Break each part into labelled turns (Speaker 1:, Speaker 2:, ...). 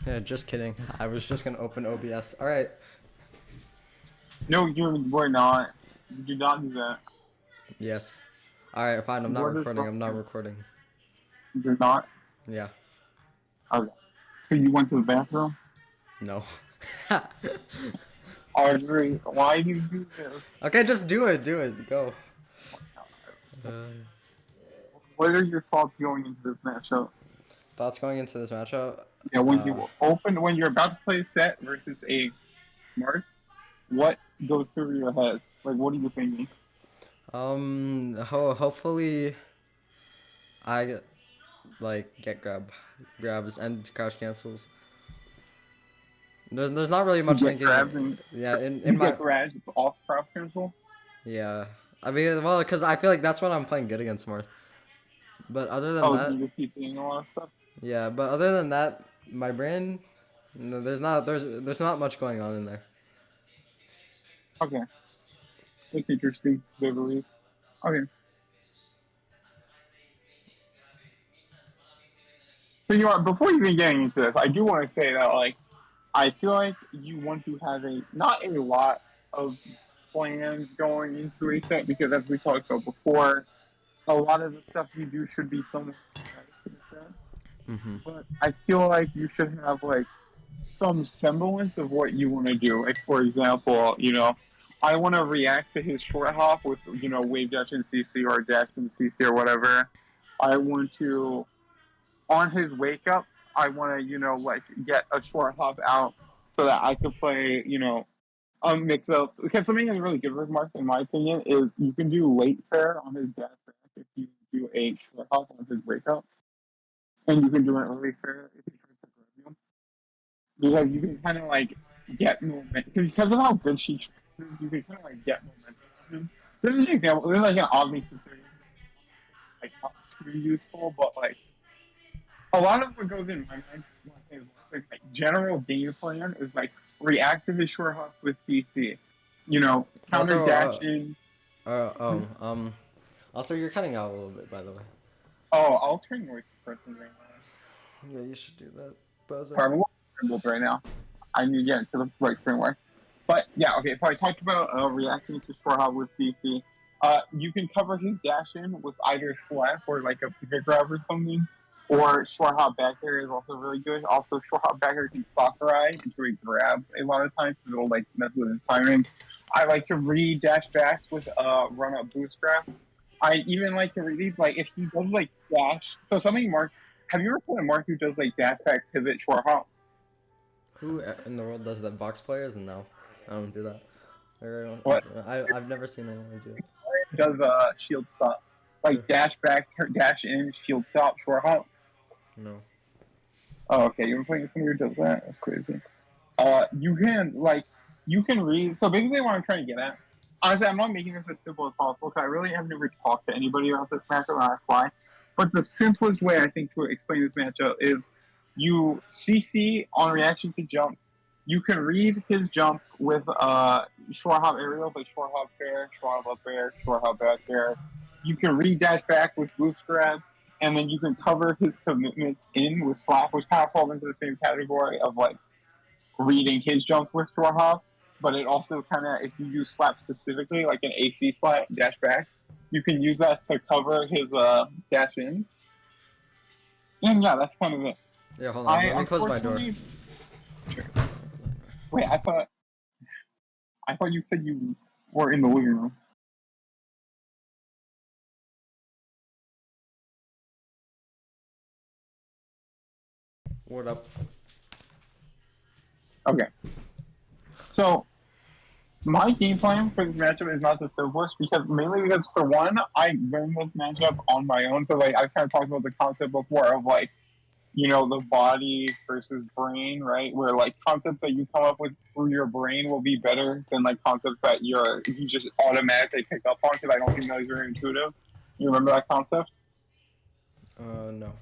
Speaker 1: Yeah, just kidding. I was just gonna open OBS. All right.
Speaker 2: No, you were not. You did not do that.
Speaker 1: Yes. All right, fine. I'm not
Speaker 2: What is
Speaker 1: recording.
Speaker 2: wrong
Speaker 1: I'm
Speaker 2: with
Speaker 1: not
Speaker 2: you?
Speaker 1: recording.
Speaker 2: You did not.
Speaker 1: Yeah.
Speaker 2: Okay. So you went to the bathroom?
Speaker 1: No.
Speaker 2: Audrey, why do you do this?
Speaker 1: Okay, just do it. Do it. Go. Uh,
Speaker 2: What are your thoughts going into this matchup?
Speaker 1: thoughts going into this matchup?
Speaker 2: Yeah,
Speaker 1: Uh,
Speaker 2: when you're about to play a set versus a Marth, what goes through your head? Like, what are you thinking?
Speaker 1: hopefully I like get grabs and crouch cancels. There's not really
Speaker 2: You
Speaker 1: much
Speaker 2: get
Speaker 1: thinking.
Speaker 2: grabs and
Speaker 1: Yeah, in
Speaker 2: you
Speaker 1: my
Speaker 2: get grabs off cross control?
Speaker 1: yeah. I mean, well, because I feel like that's what I'm playing good against more. But other than
Speaker 2: Oh,
Speaker 1: that,
Speaker 2: you just keep seeing a lot of stuff?
Speaker 1: yeah. But other than that, my brain, no, there's not much going on in there.
Speaker 2: Okay. That's interesting to say the least. Okay. So you know what, before even getting into this, I do want to say that like I feel like you want to have a not a lot of plans going into a set because as we talked about before, a lot of the stuff you do should be somewhat automatic in a set.
Speaker 1: Mm-hmm.
Speaker 2: But I feel like you should have like some semblance of what you want to do. Like for example, I want to react to his short hop with wave dash and CC or dash and CC or whatever. I want to on his wake up, I want to, like get a short hop out so that I could play, mix up. Because something that's really good with Mark, in my opinion, is you can do late fair on his dash back if you do a short hop on his wake up, and you can do an early fair if he tries to grab you. Because you can kind of like get momentum. Because of how good she trains, you can kind of like get momentum on him. This is an example. This is like an obvious decision, like not too useful, but like a lot of what goes in my mind is like general game plan is like reactive is short hop with DC. Counter
Speaker 1: Also,
Speaker 2: dashing.
Speaker 1: uh, um, um, also you're cutting out a little bit, by the way.
Speaker 2: Oh, I'll turn noise suppression right now.
Speaker 1: Yeah, you should do that. Bozo.
Speaker 2: Probably right now. I need to get into the right framework. But yeah, okay. So I talked about reacting to short hop with DC. You can cover his dash in with either slap or like a pivot grab or something. Or short hop back air is also really good. Also, short hop back air can Sakurai into a grab a lot of times because it'll like mess with his timing. I like to read dash backs with run up boost grab. I even like to read like if he does like dash. So something Mark, have you ever played a Mark who does like dash back pivot short hop?
Speaker 1: Who in the world does that? Box players? No, I don't do that.
Speaker 2: What
Speaker 1: I've never seen anyone do it.
Speaker 2: does shield stop? Like dash back, dash in, shield stop, short hop.
Speaker 1: No.
Speaker 2: Oh, okay. You're playing somebody who does that? That's crazy. You can read. So basically, what I'm trying to get at, honestly, I'm not making this as simple as possible because I really have never talked to anybody about this matchup, and that's why. But the simplest way I think to explain this matchup is you CC on reaction to jump. You can read his jump with short hop aerials like short hop fair, short hop up air, short hop back air. You can read dash back with boost grab, and then you can cover his commitments in with slap, which kind of falls into the same category of like reading his jumps with short hops, but it also kind of, if you use slap specifically, like an AC slap, dash back, you can use that to cover his dash ins. And yeah, that's kind of it.
Speaker 1: Yeah, hold on.
Speaker 2: I
Speaker 1: Let me close my door.
Speaker 2: unfortunately, wait, I thought you said you were in the living room.
Speaker 1: What up?
Speaker 2: Okay, so my game plan for this matchup is not the simplest because mainly because for one, I learned this matchup on my own. So like I kind of talked about the concept before of like the body versus brain, right? Where like concepts that you come up with through your brain will be better than like concepts that you just automatically pick up on because I don't think those are intuitive. You remember that concept?
Speaker 1: No.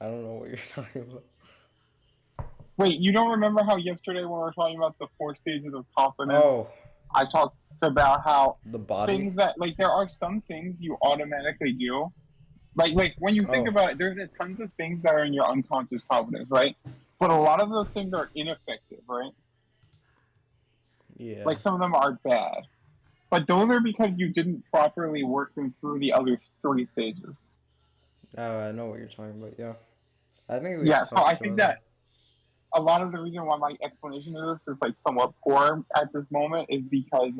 Speaker 1: I don't know what you're talking about.
Speaker 2: Wait, you don't remember how yesterday when we were talking about the four stages of confidence,
Speaker 1: Oh,
Speaker 2: I talked about how
Speaker 1: the body?
Speaker 2: things that like there are some things you automatically do Like when you think
Speaker 1: Oh,
Speaker 2: about it, there's tons of things that are in your unconscious competence, right? But a lot of those things are ineffective, right?
Speaker 1: yeah.
Speaker 2: Like some of them are bad, but those are because you didn't properly work them through the other three stages.
Speaker 1: Oh, I know what you're talking about. Yeah, I think we've
Speaker 2: Yeah, so I
Speaker 1: talked
Speaker 2: think
Speaker 1: about that.
Speaker 2: that a lot of the reason why my explanation of this is like somewhat poor at this moment is because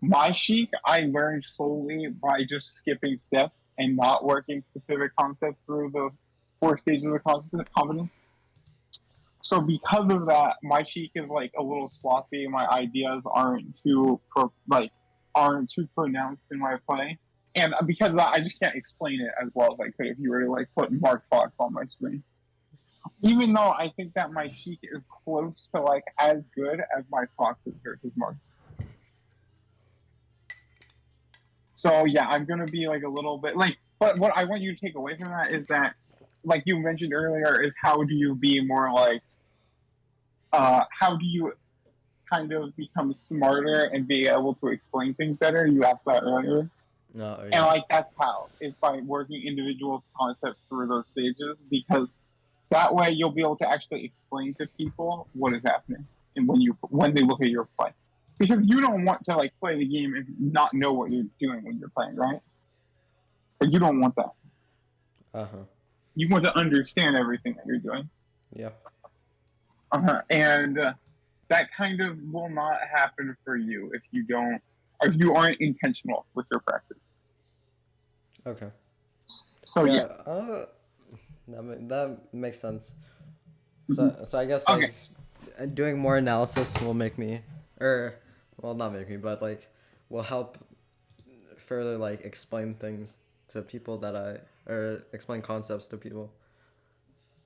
Speaker 2: my chic I learned solely by just skipping steps and not working specific concepts through the four stages of competence. So because of that, my cheek is like a little sloppy. My ideas aren't too pronounced in my play, and because of that, I just can't explain it as well as I could if you were to like put Mark Fox on my screen. Even though I think that my cheek is close to like as good as my Fox's versus Mark. So yeah, I'm gonna be like a little bit like, but what I want you to take away from that is that, like you mentioned earlier, is how do you be more like, how do you kind of become smarter and be able to explain things better. You asked that earlier.
Speaker 1: No,
Speaker 2: And
Speaker 1: yeah.
Speaker 2: like that's how. It's by working individual concepts through those stages because that way you'll be able to actually explain to people what is happening and when they look at your play. Because you don't want to like play the game and not know what you're doing when you're playing, right? But you don't want that.
Speaker 1: Uh huh.
Speaker 2: You want to understand everything that you're doing.
Speaker 1: Yeah.
Speaker 2: And that kind of will not happen for you if you don't, or if you aren't intentional with your practice.
Speaker 1: Okay.
Speaker 2: So
Speaker 1: Yeah.
Speaker 2: yeah.
Speaker 1: That makes sense.
Speaker 2: Mm-hmm.
Speaker 1: So I guess
Speaker 2: Okay.
Speaker 1: like doing more analysis will make me, or well, not make me, but like will help further like explain things to people that or explain concepts to people.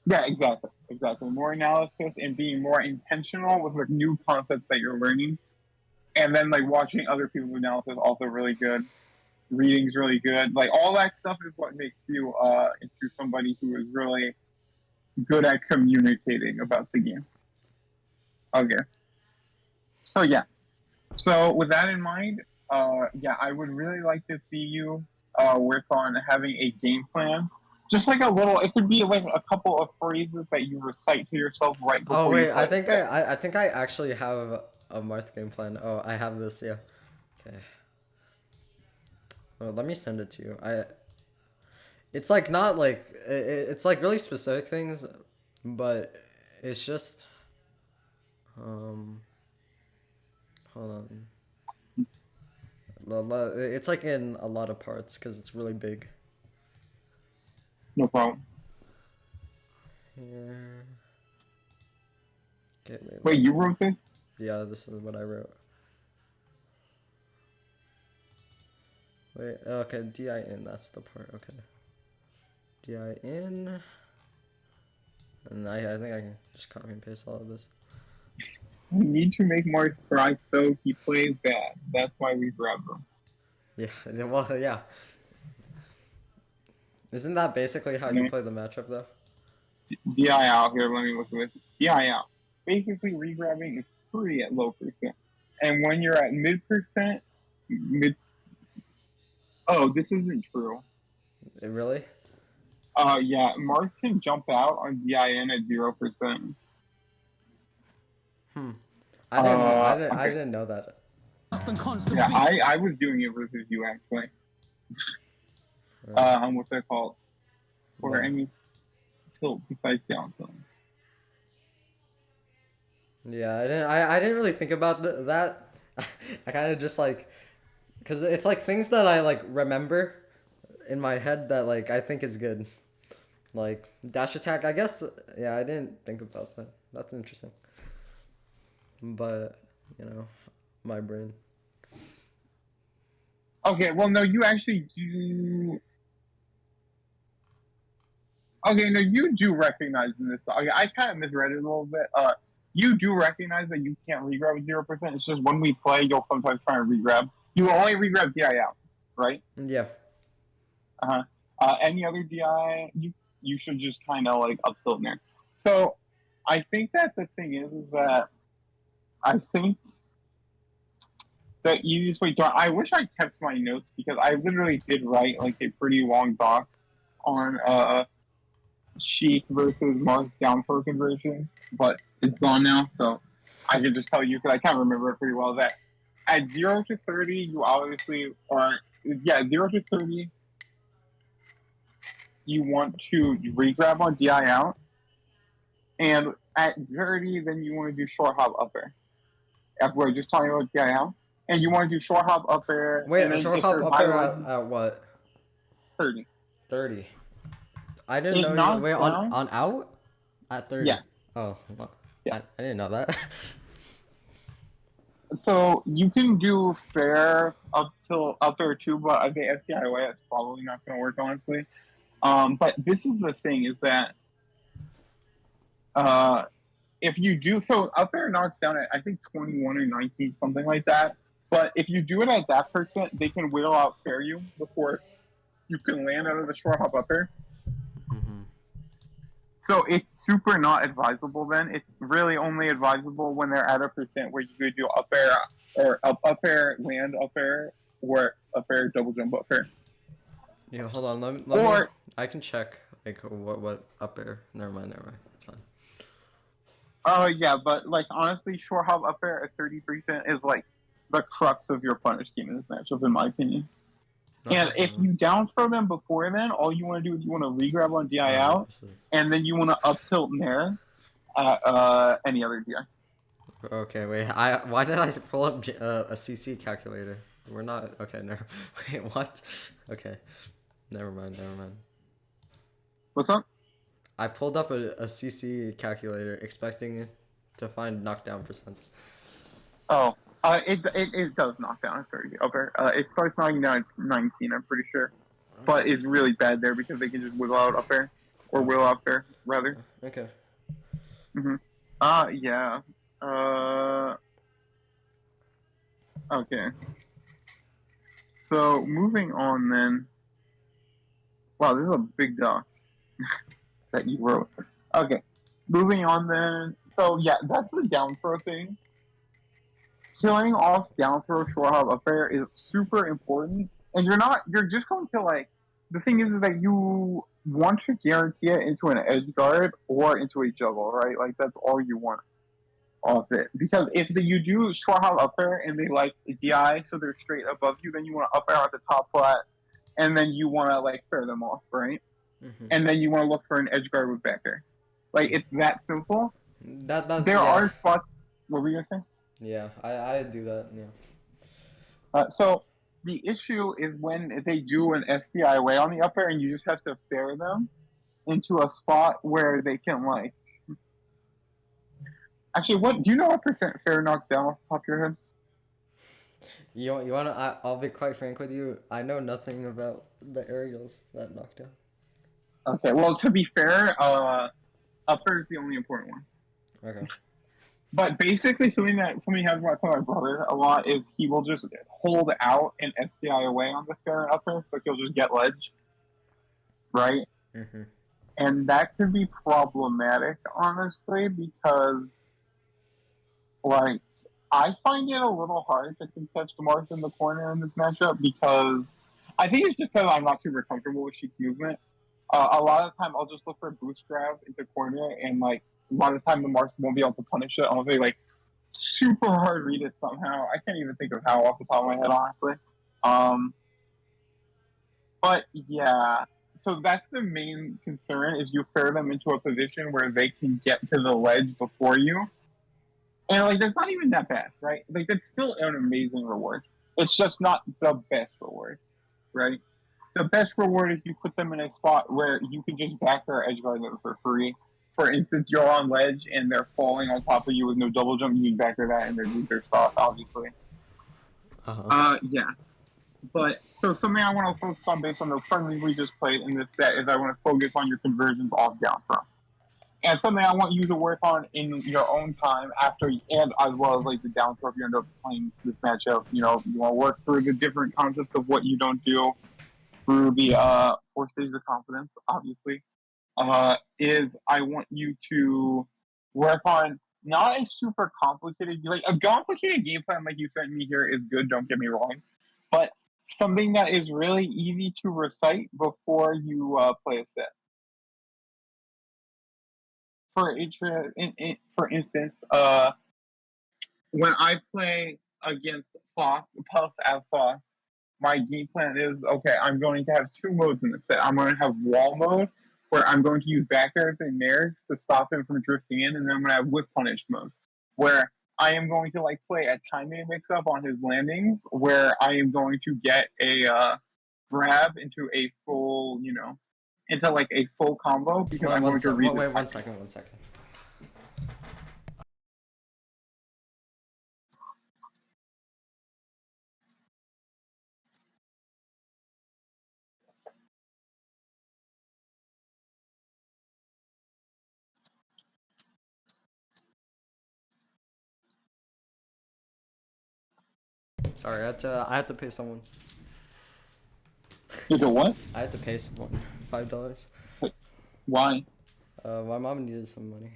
Speaker 2: Yeah, exactly. Exactly. More analysis and being more intentional with like new concepts that you're learning. And then like watching other people's analysis also really good. Reading's really good. Like all that stuff is what makes you into somebody who is really good at communicating about the game. Okay. So yeah. So with that in mind, yeah, I would really like to see you work on having a game plan. Just like a little, it could be like a couple of phrases that you recite to yourself right
Speaker 1: Oh
Speaker 2: before you
Speaker 1: wait,
Speaker 2: play.
Speaker 1: I think I actually have a Marth game plan. Oh, I have this. Yeah. Okay. Well, let me send it to you. It's like not like it's like really specific things, but it's just um hold on. It's like in a lot of parts because it's really big.
Speaker 2: No problem.
Speaker 1: Here. Okay,
Speaker 2: Wait, you wrote this?
Speaker 1: yeah, this is what I wrote. Wait, okay, DIN, that's the part. Okay. DIN. And I think I can just copy and paste all of this.
Speaker 2: We need to make Marth cry so he plays bad. That's why we grabbed him.
Speaker 1: Yeah, well, yeah. Isn't that basically how you
Speaker 2: Okay.
Speaker 1: play the matchup, though?
Speaker 2: DI out here, let me look at this. DI out. Basically, regrabbing is free at low percent. And when you're at mid. Oh, this isn't true.
Speaker 1: Really?
Speaker 2: Yeah, Marth can jump out on DIN at 0%.
Speaker 1: Hmm. I
Speaker 2: Okay.
Speaker 1: didn't know that.
Speaker 2: Yeah, I was doing it versus you actually. On what's that called? For
Speaker 1: What?
Speaker 2: any tilt besides down tilt.
Speaker 1: Yeah, I didn't really think about that. I kind of just like, cause it's like things that I like remember in my head that like I think is good. Like dash attack, I guess. Yeah, I didn't think about that. That's interesting. But you know, my brain.
Speaker 2: Okay, well, no, you actually do. Okay, no, you do recognize in this. Okay, I kind of misread it a little bit. You do recognize that you can't regrab with 0%. It's just when we play, you'll sometimes try and regrab. You will only regrab DI out, right?
Speaker 1: Yeah.
Speaker 2: Uh-huh. Any other DI, you should just kind of like up tilt in there. So I think that the thing is that I think the easiest way to. I wish I kept my notes because I literally did write like a pretty long doc on Sheik versus Marth down throw conversions, but it's gone now, so I can just tell you because I can't remember it pretty well that at 0 to 30, you obviously are, 0 to 30, you want to regrab on DI out, and at 30, then you want to do short hop up air. If we're just talking about DI out, and you want to do short hop up air.
Speaker 1: Wait,
Speaker 2: and
Speaker 1: a
Speaker 2: then
Speaker 1: short
Speaker 2: if
Speaker 1: hop
Speaker 2: they're
Speaker 1: up there
Speaker 2: violating
Speaker 1: at what?
Speaker 2: 30.
Speaker 1: 30. I didn't
Speaker 2: It
Speaker 1: know
Speaker 2: knocks
Speaker 1: you. Wait,
Speaker 2: down.
Speaker 1: on out? At 30.
Speaker 2: Yeah.
Speaker 1: Oh, well,
Speaker 2: Yeah.
Speaker 1: I didn't know that.
Speaker 2: So you can do fair up till up there too, but I think SDIY that's probably not going to work honestly. But this is the thing is that if you do so up there knocks down at I think 21 or 19 something like that. But if you do it at that percent, they can wheel out fair you before you can land out of the short hop up there.
Speaker 1: Mm-hmm.
Speaker 2: So it's super not advisable then. It's really only advisable when they're at a percent where you could do up air or up air, land up air, or up air, double jump up air.
Speaker 1: Yeah, hold on. Let me. I can check like what up air. Never mind. It's fine.
Speaker 2: Yeah, but like honestly, short hop up air at 30% is like the crux of your punish scheme in this matchup, in my opinion. And if you down throw them before then, all you want to do is you want to regrab on DI out, and then you want to up tilt nair at any other DI.
Speaker 1: Okay, wait. Why did I pull up a CC calculator? We're not okay. Never. Wait, what? Okay, never mind.
Speaker 2: What's up?
Speaker 1: I pulled up a CC calculator expecting to find knockdown percents.
Speaker 2: Oh. It does knock down at 30. Okay. It starts knocking down at 19, I'm pretty sure. But it's really bad there because they can just wiggle out up there. Or wheel out there, rather.
Speaker 1: Okay.
Speaker 2: Yeah. Okay. So, moving on then. Wow, this is a big doc that you wrote. Okay. Moving on then. So, yeah, that's the down throw thing. Killing off down throw short hop up air is super important, and you're just going to like the thing is that you want to guarantee it into an edge guard or into a juggle, right? Like that's all you want off it, because if you do short hop up air and they like DI so they're straight above you, then you want to up air at the top flat, and then you want to like fair them off, right? And then you want to look for an edge guard with back air. Like it's that simple. There are spots. What were you gonna say?
Speaker 1: Yeah, I do that. Yeah.
Speaker 2: So the issue is when they do an FCI away on the up air, and you just have to fair them into a spot where they can like. Actually, what do you know? What percent fair knocks down off the top of your head?
Speaker 1: You wanna? I'll be quite frank with you. I know nothing about the aerials that knock down.
Speaker 2: Okay, well to be fair, up air is the only important one.
Speaker 1: Okay.
Speaker 2: But basically, something has my brother a lot is he will just hold out an SDI away on the fair and up air, so he'll just get ledge, right? And that could be problematic, honestly, because like I find it a little hard to contest Marth in the corner in this matchup because I think it's just because I'm not super comfortable with Sheik's movement. A lot of the time, I'll just look for a boost grab into corner, and like a lot of the time, the Marth won't be able to punish it unless they like super hard read it somehow. I can't even think of how off the top of my head, honestly. But yeah, so that's the main concern is you fair them into a position where they can get to the ledge before you. And like that's not even that bad, right? Like that's still an amazing reward. It's just not the best reward, right? The best reward is you put them in a spot where you can just back their edge guard them for free. For instance, you're on ledge and they're falling on top of you with no double jump, you can back their that and they're lose their stock, obviously. Yeah. But so something I want to focus on based on the friendly we just played in this set is I want to focus on your conversions off down throw. And something I want you to work on in your own time after, and as well as like the down throw if you end up playing this matchup. You know, you want to work through the different concepts of what you don't do through the 4 stages of confidence, obviously. Is I want you to work on not a super complicated, like a complicated game plan like you sent me here is good, don't get me wrong, but something that is really easy to recite before you play a set. For instance, when I play against Puff as Fox, my game plan is okay. I'm going to have two modes in the set. I'm going to have wall mode, where I'm going to use back airs and nairs to stop him from drifting in, and then I'm going to have with punish mode, where I am going to like play a timing mix up on his landings, where I am going to get a grab into a full, into like a full combo because I'm going to read.
Speaker 1: Wait, 1 second. Sorry, I had to pay someone.
Speaker 2: You do what?
Speaker 1: I had to pay someone $5.
Speaker 2: Why?
Speaker 1: My mom needed some money.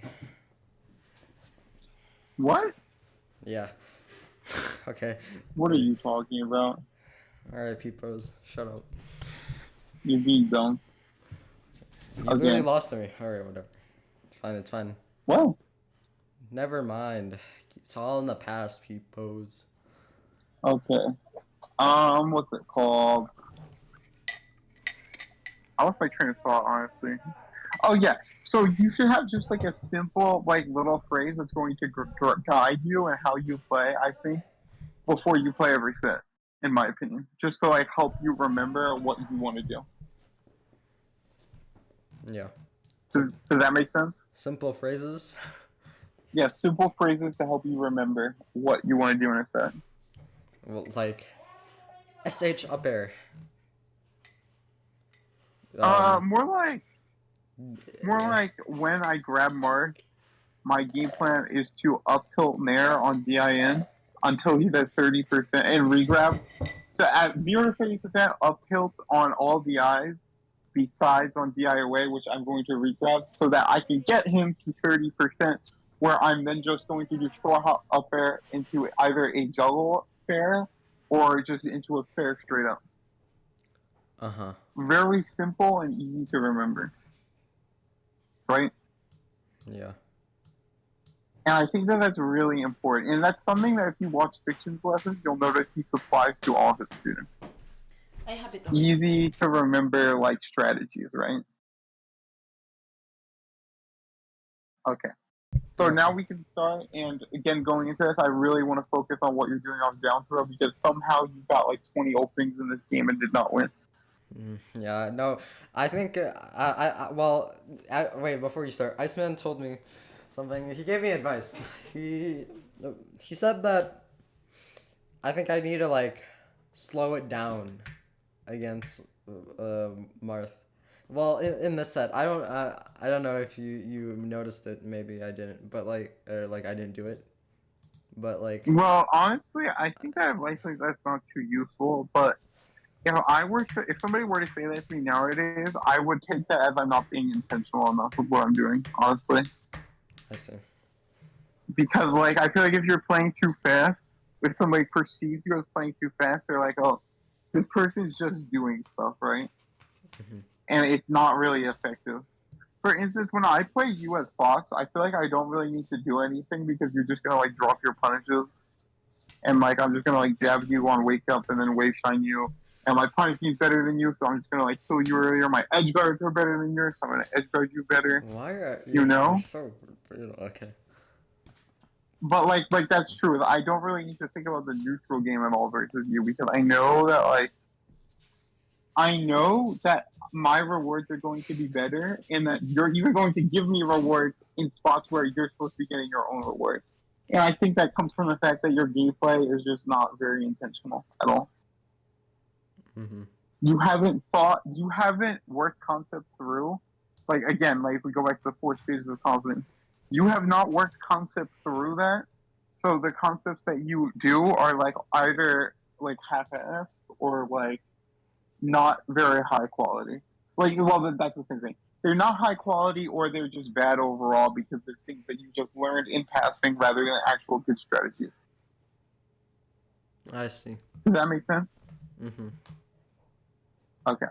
Speaker 2: What?
Speaker 1: Yeah. Okay.
Speaker 2: What are you talking about?
Speaker 1: Alright, Peepoz, shut up.
Speaker 2: You're being dumb.
Speaker 1: You really lost to me. Alright, whatever. It's fine.
Speaker 2: Well.
Speaker 1: Never mind. It's all in the past, Peepoz.
Speaker 2: Okay. What's it called? I lost my train of thought, honestly. Oh, yeah. So you should have just like a simple, like, little phrase that's going to guide you and how you play, I think, before you play every set, in my opinion. Just to, like, help you remember what you want to do.
Speaker 1: Yeah.
Speaker 2: Does that make sense?
Speaker 1: Simple phrases?
Speaker 2: Yeah, simple phrases to help you remember what you want to do in a set.
Speaker 1: Well, like, SH up air.
Speaker 2: More like when I grab Marth, my game plan is to up tilt nair on DIN until he's at 30% and regrab. So at 0 to 30% up tilt on all DIs besides on DI away, which I'm going to regrab so that I can get him to 30%, where I'm then just going to do straw hop up air into either a juggle fair or just into a fair straight up.
Speaker 1: Uh-huh.
Speaker 2: Very simple and easy to remember. Right?
Speaker 1: Yeah.
Speaker 2: And I think that that's really important. And that's something that if you watch Fiction's lessons, you'll notice he supplies to all his students.
Speaker 3: I have it.
Speaker 2: Easy to remember, like, strategies, right? Okay. So now we can start, and again, going into this, I really want to focus on what you're doing off down throw, because somehow you got like 20 openings in this game and did not win.
Speaker 1: Yeah, no, I think, wait, before you start, Iceman told me something, he gave me advice. He said that I think I need to, like, slow it down against, Marth. Well, in this set, I don't know if you noticed it, maybe I didn't, but, like, I didn't do it, but, like...
Speaker 2: Well, honestly, I think that likely that's not too useful, but if somebody were to say that to me nowadays, I would take that as I'm not being intentional enough with what I'm doing, honestly.
Speaker 1: I see.
Speaker 2: Because, like, I feel like if you're playing too fast, if somebody perceives you as playing too fast, they're like, oh, this person's just doing stuff, right?
Speaker 1: Mm-hmm.
Speaker 2: And it's not really effective. For instance, when I play you as Fox, I feel like I don't really need to do anything because you're just going to, like, drop your punishes. And, like, I'm just going to, like, jab you on wake up and then wave shine you. And my punish is better than you, so I'm just going to, like, kill you earlier. My edge guards are better than yours, so I'm going to edge guard you better.
Speaker 1: Why are
Speaker 2: you know?
Speaker 1: So, okay.
Speaker 2: But, like, that's true. I don't really need to think about the neutral game at all versus you, because I know that my rewards are going to be better, and that you're even going to give me rewards in spots where you're supposed to be getting your own rewards. And I think that comes from the fact that your gameplay is just not very intentional at all.
Speaker 1: Mm-hmm.
Speaker 2: You haven't worked concepts through. Like, again, like, if we go back to the 4 stages of confidence, you have not worked concepts through that. So the concepts that you do are, like, either, like, half-assed or, like, not very high quality. Like, well, that's the same thing. They're not high quality, or they're just bad overall because there's things that you just learned in passing rather than actual good strategies.
Speaker 1: I see.
Speaker 2: Does that make sense?
Speaker 1: Mm-hmm.
Speaker 2: Okay.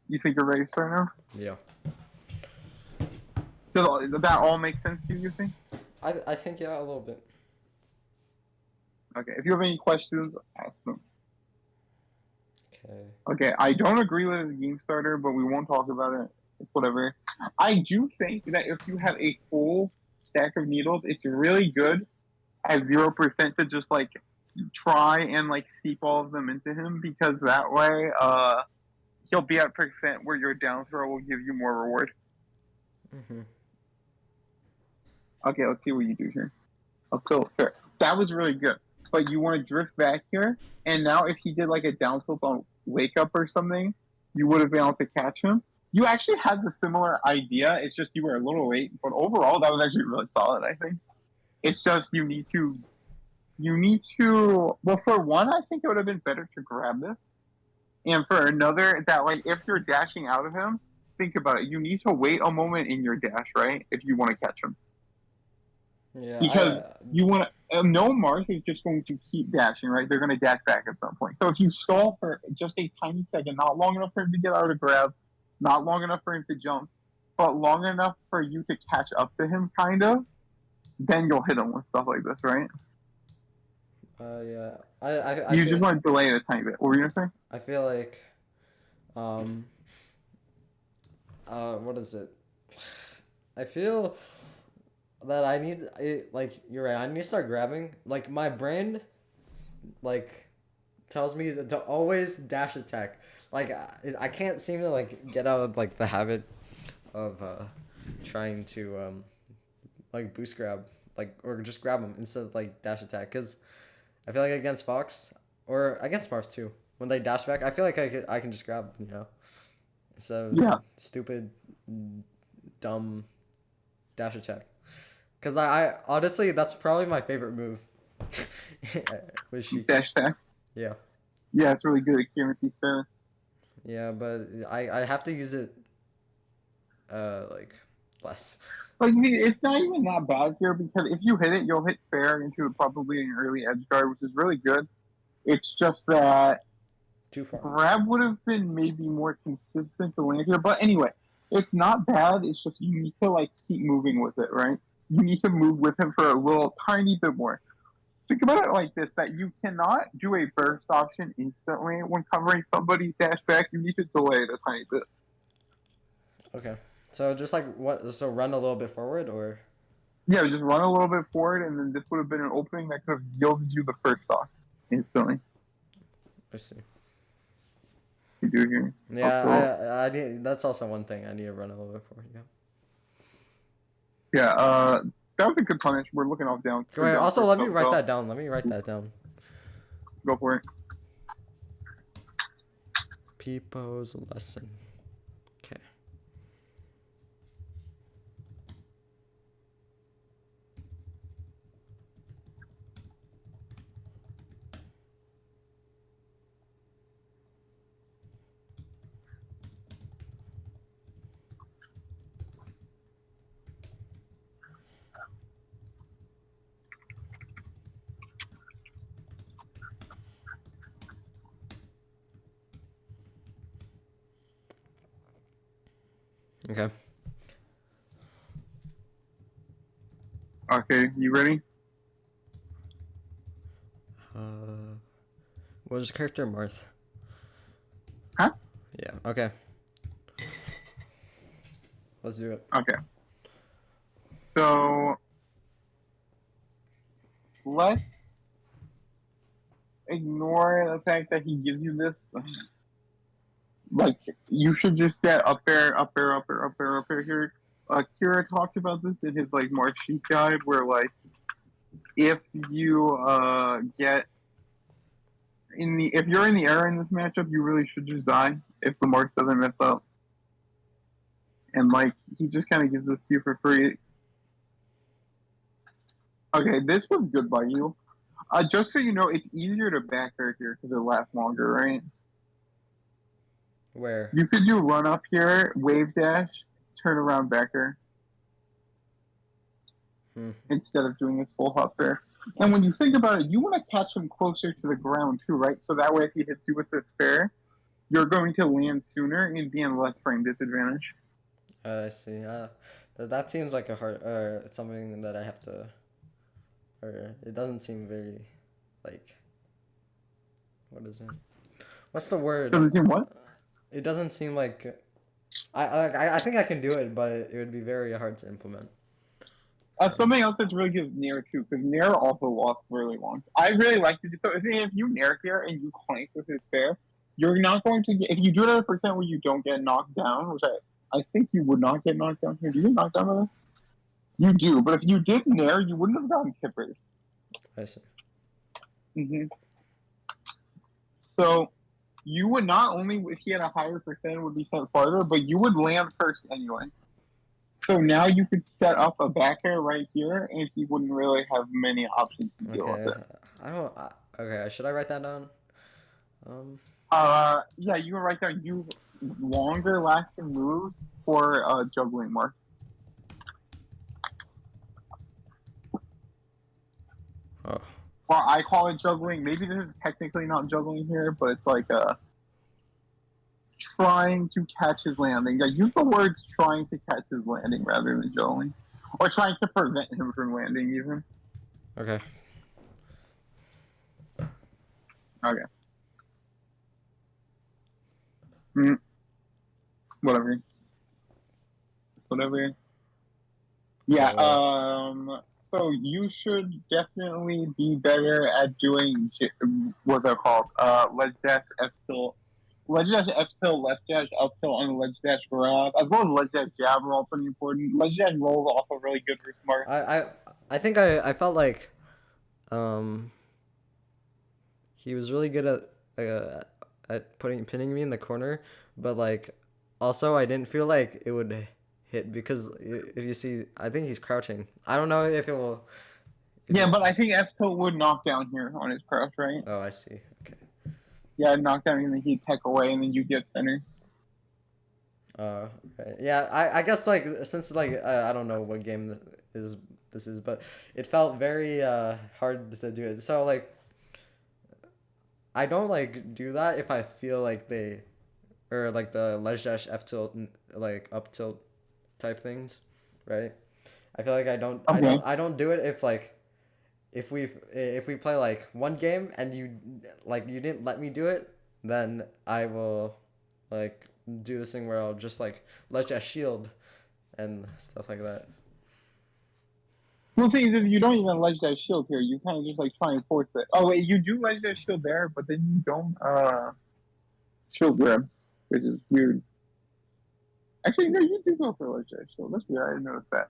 Speaker 2: You think you're ready to start now?
Speaker 1: Yeah.
Speaker 2: Does that all make sense to you, you think?
Speaker 1: I think yeah, a little bit.
Speaker 2: Okay. If you have any questions, ask them.
Speaker 1: Okay.
Speaker 2: Okay, I don't agree with the game starter, but we won't talk about it. It's whatever. I do think that if you have a full stack of needles, it's really good at 0% to just like try and like seep all of them into him because that way he'll be at percent where your down throw will give you more reward.
Speaker 1: Mm-hmm.
Speaker 2: Okay, let's see what you do here. Okay, fair. That was really good. But you want to drift back here, and now if he did like a down tilt on wake up or something, you would have been able to catch him. You actually had the similar idea. It's just you were a little late, but overall that was actually really solid. I think it's just you need to. Well, for one, I think it would have been better to grab this, and for another, that like if you're dashing out of him, think about it. You need to wait a moment in your dash, right? If you want to catch him.
Speaker 1: Yeah.
Speaker 2: Because you want to no Marth is just going to keep dashing, right? They're going to dash back at some point. So if you stall for just a tiny second, not long enough for him to get out of grab, not long enough for him to jump, but long enough for you to catch up to him, kind of, then you'll hit him with stuff like this, right?
Speaker 1: Yeah. I
Speaker 2: You
Speaker 1: feel,
Speaker 2: just want to delay it a tiny bit. What were you gonna say?
Speaker 1: I feel like, um, what is it? I feel that like you're right. I need to start grabbing. Like my brain, like, tells me to always dash attack. Like I can't seem to like get out of like the habit of trying to like boost grab like or just grab them instead of like dash attack because I feel like against Fox or against Marth too when they dash back I feel like I can just grab instead of
Speaker 2: Yeah.
Speaker 1: stupid dumb dash attack because I honestly that's probably my favorite move. Was she
Speaker 2: Dash attack.
Speaker 1: yeah.
Speaker 2: Yeah, it's really good at Kieran fair.
Speaker 1: Yeah, but I have to use it like less.
Speaker 2: Like it's not even that bad here because if you hit it, you'll hit fair into probably an early edge guard, which is really good. It's just that
Speaker 1: Too far.
Speaker 2: grab would have been maybe more consistent to land here. But anyway, it's not bad. It's just you need to like keep moving with it, right? You need to move with him for a little tiny bit more. Think about it like this: that you cannot do a burst option instantly when covering somebody's dash back. You need to delay it a tiny bit.
Speaker 1: Okay. So just like what? So run a little bit forward, or
Speaker 2: Yeah, just run a little bit forward, and then this would have been an opening that could have yielded you the first stock instantly.
Speaker 1: I see.
Speaker 2: You do here.
Speaker 1: Yeah,
Speaker 2: Also,
Speaker 1: I need. That's also one thing I need to run a little bit forward. Yeah.
Speaker 2: yeah. That was a good punish. We're looking off down.
Speaker 1: Wait,
Speaker 2: down
Speaker 1: also,
Speaker 2: first,
Speaker 1: let me
Speaker 2: so
Speaker 1: write
Speaker 2: go.
Speaker 1: that down. Let me write that down.
Speaker 2: Go for it.
Speaker 1: Peepoz lesson. Okay. Okay.
Speaker 2: Okay, you ready?
Speaker 1: What was character Marth?
Speaker 2: Huh?
Speaker 1: Yeah. Okay. Let's do it.
Speaker 2: Okay. So let's ignore the fact that he gives you this. Like you should just get up there, up there, up there, up there, up there here. Kira talked about this in his like March sheet guide, where like if you get if you're in the air in this matchup, you really should just die if the March doesn't mess up. And like he just kind of gives this to you for free. Okay, this was good by you. Just so you know, it's easier to back air here because it lasts longer, right?
Speaker 1: Where?
Speaker 2: You could do run up here, wave dash, turn around backer. Instead of doing this full hop there. And when you think about it, you want to catch him closer to the ground too, right? So that way, if he hits you with a fair, you're going to land sooner and be in less frame disadvantage.
Speaker 1: I see. That seems like a hard, it's something that I have to, or it doesn't seem very, like, what is it? What's the word?
Speaker 2: Does it seem what?
Speaker 1: It doesn't seem like, I think I can do it, but it would be very hard to implement.
Speaker 2: Something else that's really good is nair too, because nair also lost really long. I really like to do so. If you nair here and you clank with his fair, you're not going to get. If you do it at a percent where you don't get knocked down, which I think you would not get knocked down here. Do you get knocked down by this? You do, but if you did nair, you wouldn't have gotten kippered.
Speaker 1: I see.
Speaker 2: So you would not only, if he had a higher percent, would be sent farther, but you would land first anyway. So now you could set up a back air right here, and he wouldn't really have many options to deal with it.
Speaker 1: Okay, should I write that down?
Speaker 2: Yeah, you can write down longer lasting moves for juggling Marth.
Speaker 1: Oh.
Speaker 2: Well, I call it juggling. Maybe this is technically not juggling here, but it's like trying to catch his landing. Yeah, use the words trying to catch his landing rather than juggling. Or trying to prevent him from landing, even.
Speaker 1: Okay.
Speaker 2: Okay. Whatever. Whatever. Yeah, so you should definitely be better at doing, what's that called? Ledge dash, F tilt. Ledge dash, F tilt, left dash, up tilt, and ledge dash grab. As well as ledge dash jab are all pretty important. Ledge dash roll is also really good for smart.
Speaker 1: I think I felt like, he was really good at pinning me in the corner, but like, also I didn't feel like it would hit because if you see, I think he's crouching. I don't know if it will.
Speaker 2: Yeah, but I think F tilt would knock down here on his crouch, right?
Speaker 1: Oh, I see. Okay.
Speaker 2: Yeah, knock down and then he'd tech away and then you get center.
Speaker 1: Right. Yeah, I guess like since like I don't know what game this is, but it felt very hard to do it. So like, I don't like do that if I feel like or like the ledge dash F tilt like up tilt type things, right? I feel like I don't do it if like if we play like one game and you didn't let me do it, then I will like do this thing where I'll just like ledge dash shield and stuff like that.
Speaker 2: Well, the thing is, you don't even ledge dash shield here. You kind of just like try and force it. Oh wait, you do ledge dash shield there, but then you don't shield grab, which is weird. Actually, no, you do go for ledge dash shield. That's weird. I didn't notice that.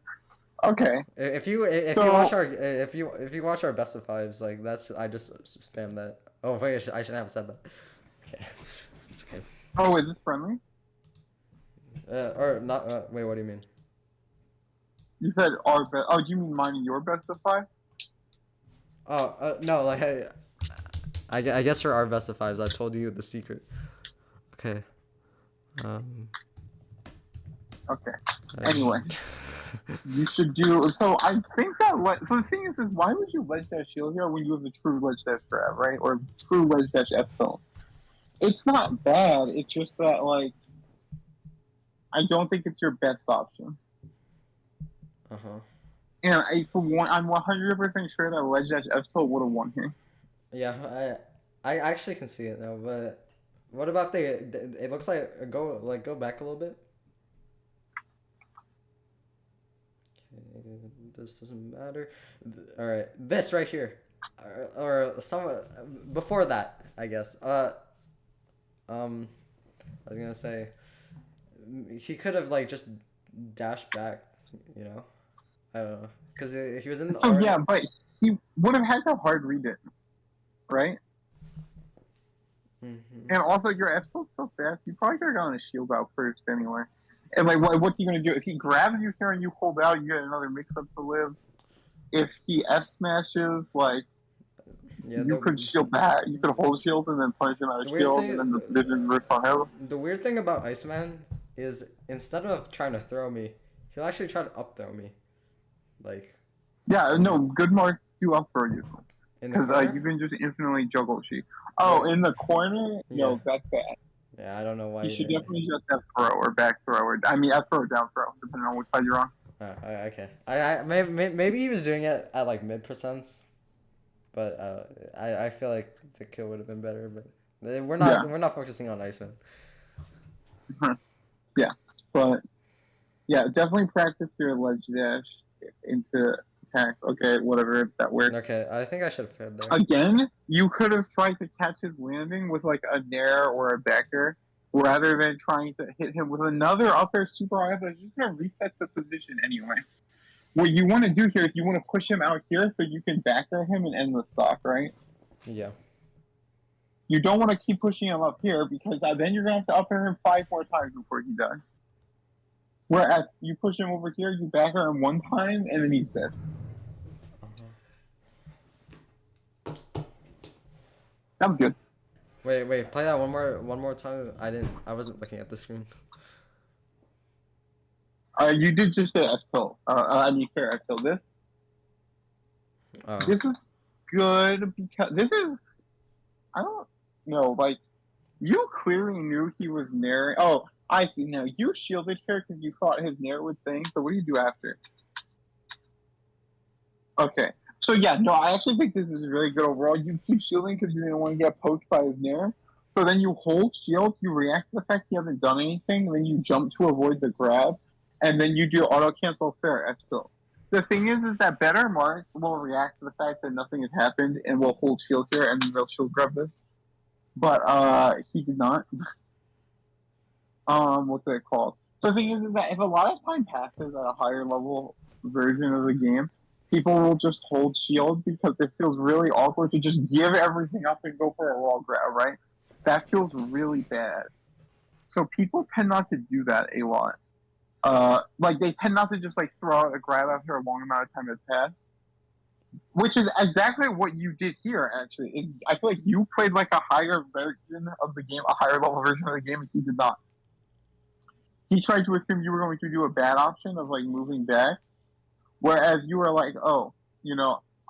Speaker 2: Okay.
Speaker 1: If you watch our best of fives, like I just spam that. Oh wait, I shouldn't have said that. Okay, it's okay.
Speaker 2: Oh, is this friendlies?
Speaker 1: Or not? Wait, what do you mean?
Speaker 2: You said our best. Oh, do you mean mine and your best of five?
Speaker 1: Oh, no, like I guess for our best of fives, I told you the secret. Okay.
Speaker 2: Okay. Anyway. You should do so. I think that so the thing is why would you ledge dash shield here when you have a true ledge dash grab, right? Or true ledge dash F tilt? It's not bad. It's just that like I don't think it's your best option. And I'm 100% sure that ledge dash F tilt would have won here.
Speaker 1: Yeah, I actually can see it now, but what about if it looks like go back a little bit. This doesn't matter. All right, this right here, or some before that, I guess. I was gonna say he could have like just dashed back, you know. I don't know, because he was in the.
Speaker 2: So yeah, but he would have had to hard read it, right?
Speaker 1: Mm-hmm.
Speaker 2: And also, your F tilt's so fast, you probably could have gotten a shield out first anyway. And like, what's he gonna do? If he grabs you here and you hold out, you get another mix-up to live. If he F smashes, like, you could shield back. You could hold shield and then punish him out of shield, and then the vision burst on him.
Speaker 1: The weird thing about Iceman is instead of trying to throw me, he'll actually try to up throw me. Like.
Speaker 2: Yeah, no, good Marth do up throw usually.
Speaker 1: In the
Speaker 2: Because
Speaker 1: corner?
Speaker 2: you can just infinitely juggle she. Oh,
Speaker 1: Wait.
Speaker 2: in the corner? No,
Speaker 1: Yeah.
Speaker 2: that's bad.
Speaker 1: Yeah, I don't know why.
Speaker 2: You should definitely just have throw or back throw or up throw or down throw, depending on which side you're on.
Speaker 1: Okay. Maybe he was doing it at like mid percents, but I feel like the kill would have been better. But we're not focusing on Iceman.
Speaker 2: Yeah, but yeah, definitely practice your ledge dash into attacks. Okay, whatever, that works.
Speaker 1: Okay, I think I should have fed there.
Speaker 2: Again, you could have tried to catch his landing with like a nair or a backer, rather than trying to hit him with another up air super high. But he's gonna reset the position anyway. What you want to do here is you want to push him out here so you can backer him and end the stock, right?
Speaker 1: Yeah.
Speaker 2: You don't want to keep pushing him up here because then you're gonna have to up air him 5 more times before he does. Whereas you push him over here, you backer him 1 time, and then he's dead. That was good.
Speaker 1: Wait, play that one more time. I wasn't looking at the screen.
Speaker 2: You did just say F tilt. Fair F tilt. This is good because this is. I don't know. Like, you clearly knew he was nair. Oh, I see. Now you shielded here because you thought his nair would thing. So what do you do after? Okay. So yeah, no, I actually think this is very good overall. You keep shielding because you didn't want to get poked by his nair. So then you hold shield, you react to the fact you haven't done anything, and then you jump to avoid the grab, and then you do auto cancel fair F tilt. The thing is that better marks will react to the fact that nothing has happened and will hold shield here, and then they'll shield grab this. But he did not. What's it called? So the thing is that if a lot of time passes at a higher level version of the game, people will just hold shield because it feels really awkward to just give everything up and go for a wall grab, right? That feels really bad. So people tend not to do that a lot. Like, they tend not to just like throw out a grab after a long amount of time has passed. Which is exactly what you did here, actually. I feel like you played like a higher version of the game, a higher level version of the game, and he did not. He tried to assume you were going to do a bad option of like moving back, whereas you were like, oh,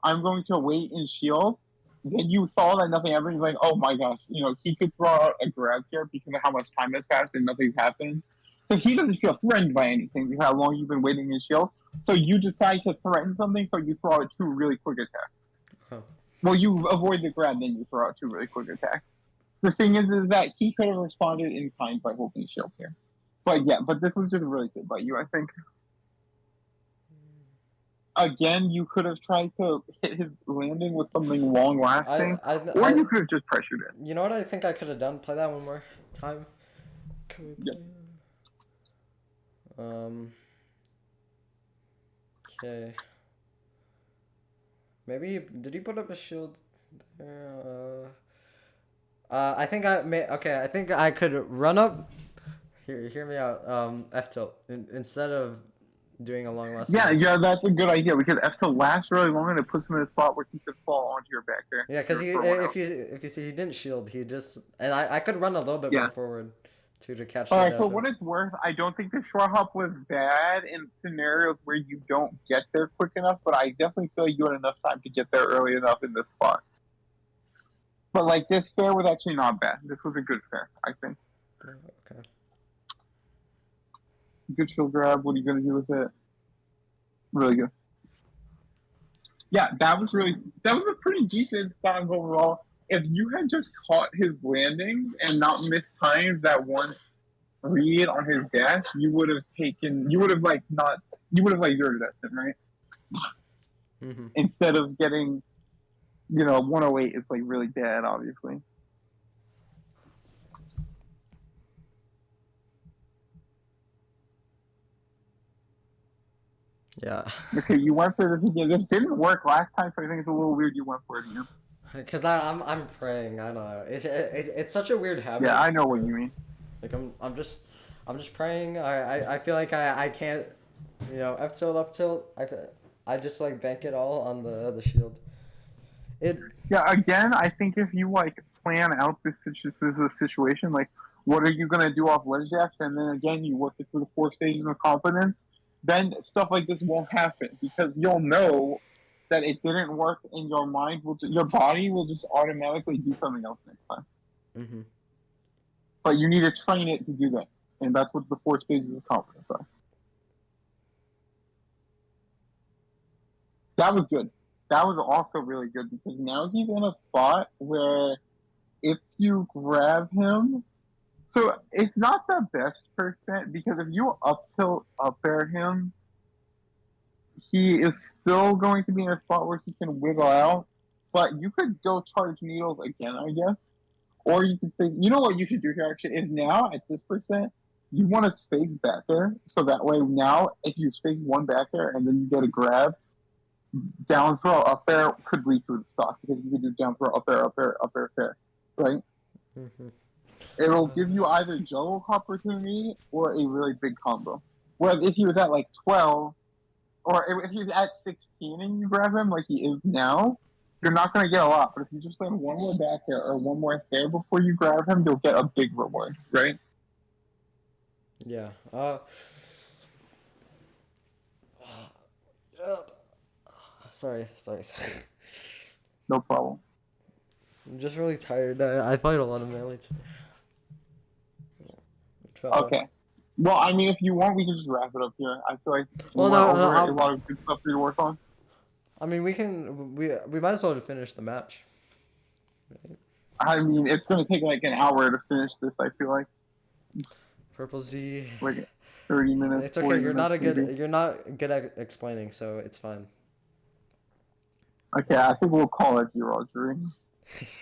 Speaker 2: I'm going to wait and shield. Then you saw that nothing happened. You're like, oh my gosh, he could throw out a grab here because of how much time has passed and nothing's happened. Because he doesn't feel threatened by anything because how long you've been waiting in shield. So you decide to threaten something, so you throw out 2 really quick attacks.
Speaker 1: Huh.
Speaker 2: Well, you avoid the grab, then you throw out 2 really quick attacks. The thing is that he could have responded in kind by holding shield here. But this was just really good by you, I think. Again, you could have tried to hit his landing with something long-lasting, or you could have just pressured it.
Speaker 1: You know what I think I could have done? Play that one more time. Can we play? Yep. Okay. Maybe did he put up a shield there? I think I think I could run up. Hear me out. F tilt instead of doing a long last.
Speaker 2: Yeah, that's a good idea because F tilt lasts really long and it puts him in a spot where he could fall onto your back there.
Speaker 1: Yeah, because if you see he didn't shield, he just I could run a little bit more forward to catch.
Speaker 2: All right, so what it's worth, I don't think the short hop was bad in scenarios where you don't get there quick enough, but I definitely feel you had enough time to get there early enough in this spot. But like this fair was actually not bad. This was a good fair, I think.
Speaker 1: Okay.
Speaker 2: Good shield grab. What are you gonna do with it? Really good. Yeah, that was a pretty decent style overall. If you had just caught his landings and not mistimed that one read on his dash, you would have like zero destined, right?
Speaker 1: Mm-hmm.
Speaker 2: Instead of getting, 108 is like really bad, obviously.
Speaker 1: Yeah.
Speaker 2: Okay, you went for this again. This didn't work last time, so I think it's a little weird you went for it again.
Speaker 1: Because I'm praying. I don't know. It's such a weird habit.
Speaker 2: Yeah, I know what you mean.
Speaker 1: Like I'm just praying. I feel like I can't, F tilt up tilt. I just like bank it all on the shield.
Speaker 2: Yeah, again, I think if you like plan out this situation, like what are you gonna do off ledge dash, and then again you work it through the 4 stages of confidence, then stuff like this won't happen because you'll know that it didn't work in your mind, your body will just automatically do something else next time.
Speaker 1: Mm-hmm.
Speaker 2: But you need to train it to do that, and that's what the 4 stages of confidence are. That was good. That was also really good because now he's in a spot where if you grab him, so it's not the best percent because if you up tilt up air him, he is still going to be in a spot where he can wiggle out. But you could go charge needles again, I guess. Or you could face. You know what you should do here actually is now at this percent, you want to space back there so that way now if you space one back there and then you get a grab, down throw up air could lead to the stock because you could do down throw up air, up air, up air, fair, right?
Speaker 1: Mm-hmm.
Speaker 2: It'll give you either juggle opportunity or a really big combo. Whereas if he was at like 12, or if he's at 16 and you grab him like he is now, you're not going to get a lot. But if you just land one more back there or one more there before you grab him, you'll get a big reward, right?
Speaker 1: Yeah. Sorry.
Speaker 2: No problem.
Speaker 1: I'm just really tired. I played a lot of melee today.
Speaker 2: Okay. Well, I mean, if you want, we can just wrap it up here. I feel like we went over a lot of good stuff for you to work on.
Speaker 1: I mean, we might as well finish the match.
Speaker 2: I mean, it's going to take like an hour to finish this, I feel like.
Speaker 1: PurpleZ.
Speaker 2: Like 30 minutes.
Speaker 1: It's okay. You're not good at explaining, so it's fine.
Speaker 2: Okay, I think we'll call it you, Audrey.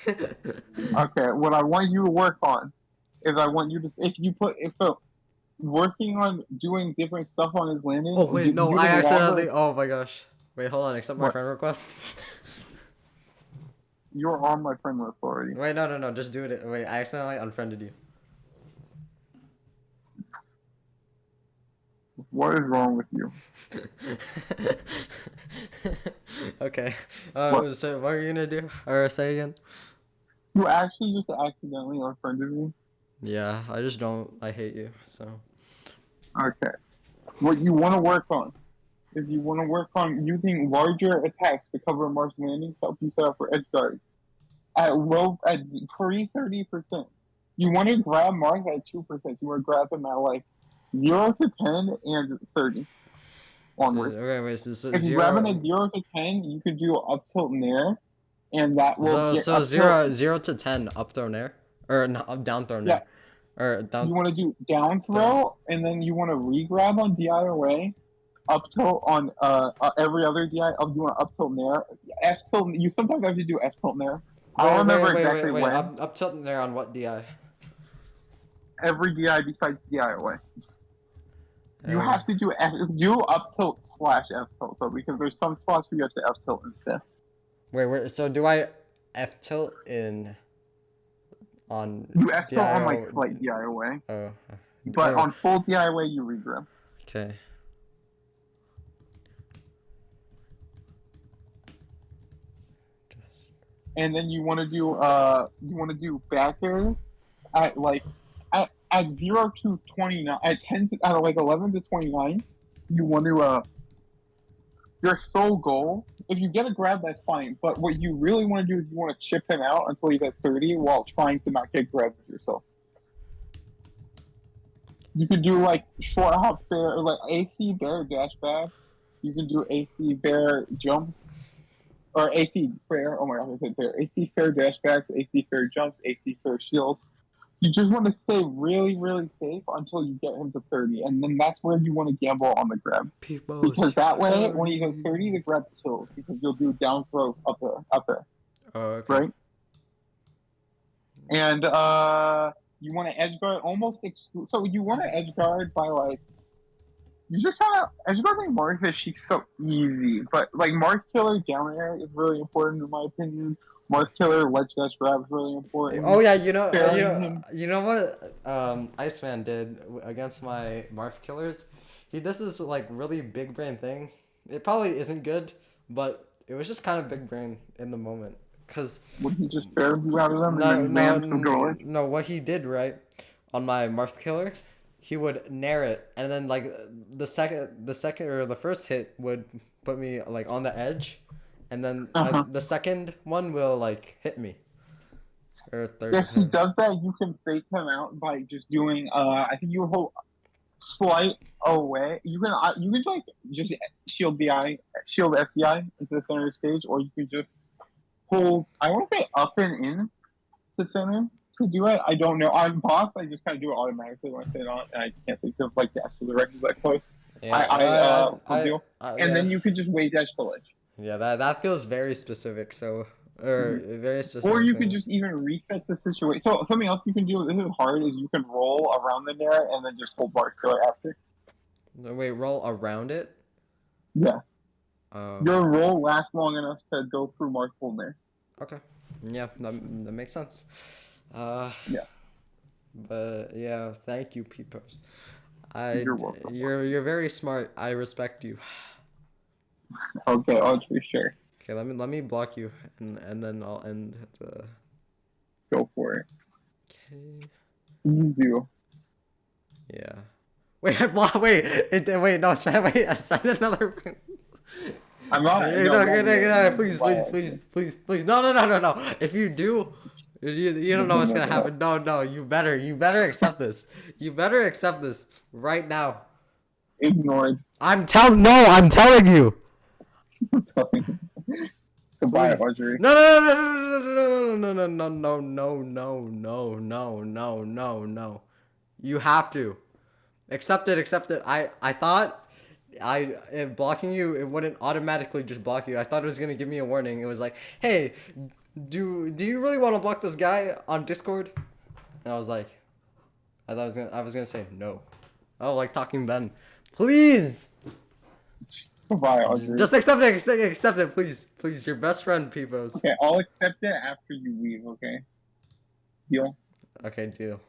Speaker 2: Okay, what I want you to work on is I want you to working on doing different stuff on his landing.
Speaker 1: Oh wait, no, I accidentally. Oh my gosh. Wait, hold on. Accept my friend request.
Speaker 2: You're on my friend list already.
Speaker 1: Wait, no. Just do it. Wait, I accidentally unfriended you.
Speaker 2: What is wrong with you?
Speaker 1: Okay. So what are you gonna do? Or say again?
Speaker 2: You actually just accidentally unfriended me?
Speaker 1: Yeah, I just don't. I hate you, so.
Speaker 2: Okay. What you want to work on is you want to work on using larger attacks to cover Marth's landing to help you set up for edge guards. At pre 30%. You want to grab Marth at 2%. You want to grab him at like 0 to 10 and 30 onward.
Speaker 1: Okay, wait. So
Speaker 2: if you grab him at 0 to 10, you could do up tilt nair, and that will.
Speaker 1: So 0 to 10 up throw nair, or no, down throw nair, or down.
Speaker 2: You want to do down throw, and then you want to re-grab on DIOA, up tilt on every other DI. You want up tilt nair, F tilt. You sometimes have to do F tilt nair. I don't remember exactly when.
Speaker 1: Up tilt nair on what DI?
Speaker 2: Every DI besides DIOA. You have to do up tilt / F tilt though, because there's some spots where you have to F tilt instead.
Speaker 1: Wait. So do I F tilt on?
Speaker 2: You F tilt on like slight DIOA.
Speaker 1: Oh.
Speaker 2: But on full DIOA you regrab.
Speaker 1: Okay.
Speaker 2: And then you want to do back airs at like at 0 to 29, at 10 to, at like 11 to 29, you want to your sole goal. If you get a grab, that's fine. But what you really want to do is you want to chip him out until he's at 30 while trying to not get grabbed yourself. You could do like short hop fair or like AC bear dash backs. You can do AC bear jumps. Or AC fair, oh my god, I said fair. AC fair dash backs, AC fair jumps, AC fair shields. You just want to stay really, really safe until you get him to 30, and then that's where you want to gamble on the grab.
Speaker 1: Peepoz.
Speaker 2: Because that way, when you go 30, the grab kills, because you'll do down throw up there.
Speaker 1: Oh, okay.
Speaker 2: Right? And you want to edge guard almost so you want to edge guard by like, you just kind of edge guarding Marth is she's so easy, but like Marth killer down air is really important in my opinion. Marth killer ledgedash grab is really important.
Speaker 1: Oh yeah, you know what Iceman did against my Marth killers? He does this like really big brain thing. It probably isn't good, but it was just kind of big brain in the moment. Cause
Speaker 2: would he just fair you out of them?
Speaker 1: No, what he did right on my Marth killer, he would nair it, and then like the second or the first hit would put me like on the edge, and then
Speaker 2: Uh-huh.
Speaker 1: the second one will like hit me. Or third.
Speaker 2: If he does that, you can fake him out by just doing. I think you hold slight away. You can like just shield SDI into the center of the stage, or you can just hold. I want to say up and in to center to do it. I don't know. On boss, I just kind of do it automatically when I say it on, and I can't think of like the actual directions that close.
Speaker 1: Yeah,
Speaker 2: And then you could just wave dash to ledge.
Speaker 1: Yeah, that feels very specific. So, or very specific.
Speaker 2: Or you
Speaker 1: thing.
Speaker 2: could just even reset the situation. So something else you can do. This is hard. Is you can roll around the nair and then just hold bar killer after.
Speaker 1: Wait, roll around it.
Speaker 2: Yeah.
Speaker 1: Oh.
Speaker 2: Your roll lasts long enough to go through Marth full nair.
Speaker 1: Okay. Yeah, that makes sense.
Speaker 2: Yeah.
Speaker 1: But yeah, thank you, Peepoz.
Speaker 2: You're welcome.
Speaker 1: You're very smart. I respect you.
Speaker 2: Okay, I'll for sure.
Speaker 1: Okay, let me block you, and then I'll end the.
Speaker 2: Go for it.
Speaker 1: Okay.
Speaker 2: Please do.
Speaker 1: Yeah. Wait, wait, no, send another.
Speaker 2: I'm not.
Speaker 1: Please. No. If you do, you don't know what's gonna happen. No, you better accept this. You better accept this right now.
Speaker 2: Ignored.
Speaker 1: I'm telling you.
Speaker 2: Goodbye, Audrey.
Speaker 1: No. You have to accept it. I thought if blocking you, it wouldn't automatically just block you. I thought it was gonna give me a warning. It was like, hey, do you really want to block this guy on Discord? And I was like, I was gonna say no. Oh, like talking Ben. Please.
Speaker 2: Goodbye, Audrey.
Speaker 1: Just accept it, please. Your best friend, Peepoz.
Speaker 2: Okay, I'll accept it after you leave. Okay. Deal.
Speaker 1: Okay, deal.